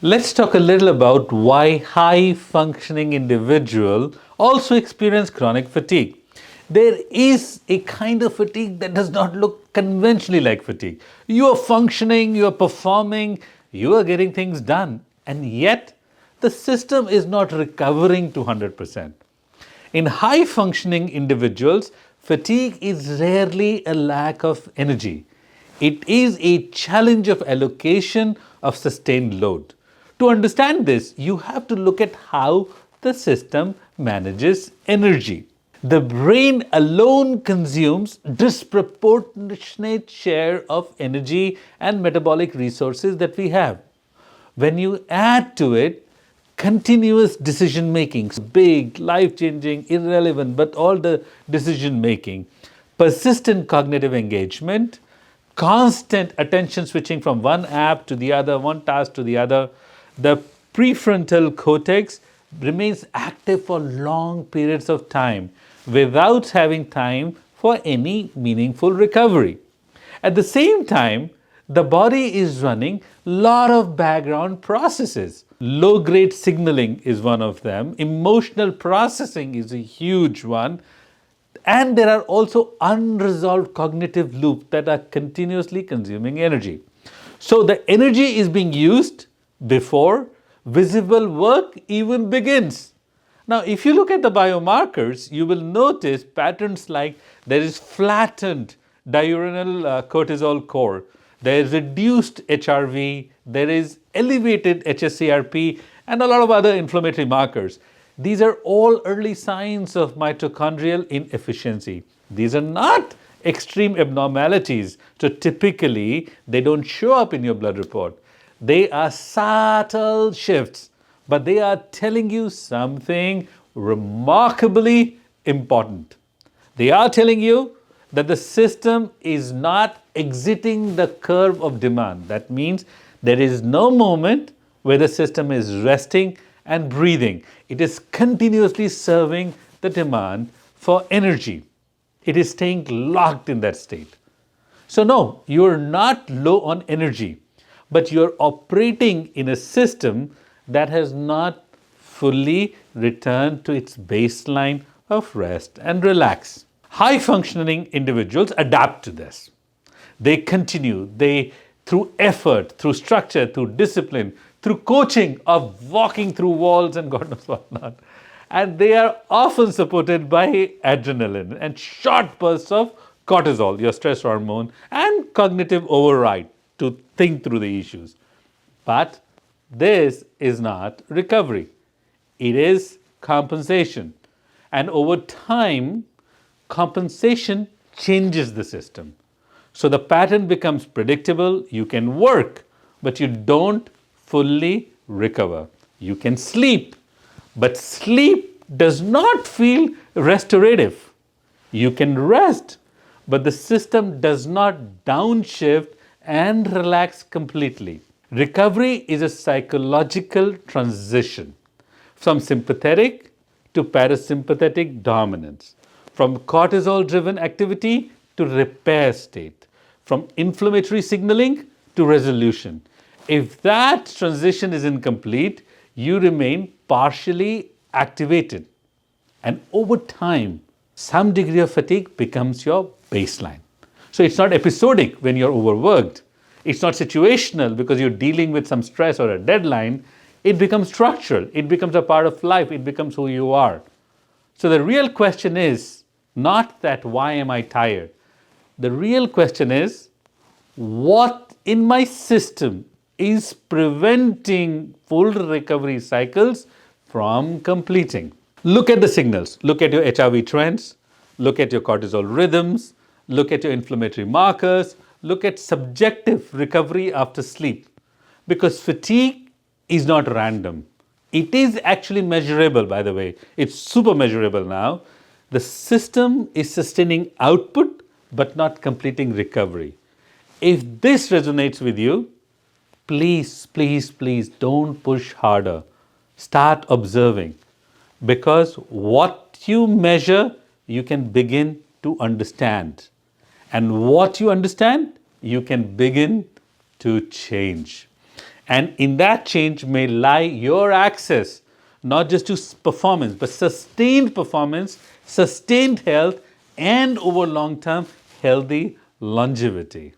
Let's talk a little about why high-functioning individuals also experience chronic fatigue. There is a kind of fatigue that does not look conventionally like fatigue. You are functioning, you are performing, you are getting things done, and yet the system is not recovering to 100%. In high-functioning individuals, fatigue is rarely a lack of energy. It is a challenge of allocation of sustained load. To understand this, you have to look at how the system manages energy. The brain alone consumes disproportionate share of energy and metabolic resources that we have. When you add to it continuous decision making, big, life-changing, irrelevant, but all the decision making, persistent cognitive engagement, constant attention switching from one app to the other, one task to the other, the prefrontal cortex remains active for long periods of time without having time for any meaningful recovery. At the same time, the body is running a lot of background processes. Low-grade signaling is one of them. Emotional processing is a huge one. And there are also unresolved cognitive loops that are continuously consuming energy. So the energy is being used before visible work even begins. Now, if you look at the biomarkers, you will notice patterns like there is flattened diurnal cortisol core, there is reduced HRV, there is elevated HSCRP, and a lot of other inflammatory markers. These are all early signs of mitochondrial inefficiency. These are not extreme abnormalities, so typically they don't show up in your blood report. They are subtle shifts, but they are telling you something remarkably important. They are telling you that the system is not exiting the curve of demand. That means there is no moment where the system is resting and breathing. It is continuously serving the demand for energy. It is staying locked in that state. So no, you're not low on energy, but you're operating in a system that has not fully returned to its baseline of rest and relax. High-functioning individuals adapt to this. They continue, through effort, through structure, through discipline, through coaching of walking through walls and God knows what not. And they are often supported by adrenaline and short bursts of cortisol, your stress hormone, and cognitive override to think through the issues. But this is not recovery. It is compensation. And over time, compensation changes the system. So the pattern becomes predictable. You can work, but you don't fully recover. You can sleep, but sleep does not feel restorative. You can rest, but the system does not downshift and relax completely. Recovery is a psychological transition from sympathetic to parasympathetic dominance, from cortisol-driven activity to repair state, from inflammatory signaling to resolution. If that transition is incomplete, you remain partially activated. And over time, some degree of fatigue becomes your baseline. So it's not episodic when you're overworked. It's not situational because you're dealing with some stress or a deadline. It becomes structural. It becomes a part of life. It becomes who you are. So the real question is not that why am I tired? The real question is what in my system is preventing full recovery cycles from completing. Look at the signals. Look at your HRV trends. Look at your cortisol rhythms. Look at your inflammatory markers. Look at subjective recovery after sleep. Because fatigue is not random. It is actually measurable, by the way. It's super measurable now. The system is sustaining output but not completing recovery. If this resonates with you, please, please, please don't push harder. Start observing. Because what you measure, you can begin to understand. And what you understand, you can begin to change. And in that change may lie your access, not just to performance, but sustained performance, sustained health, and over long term, healthy longevity.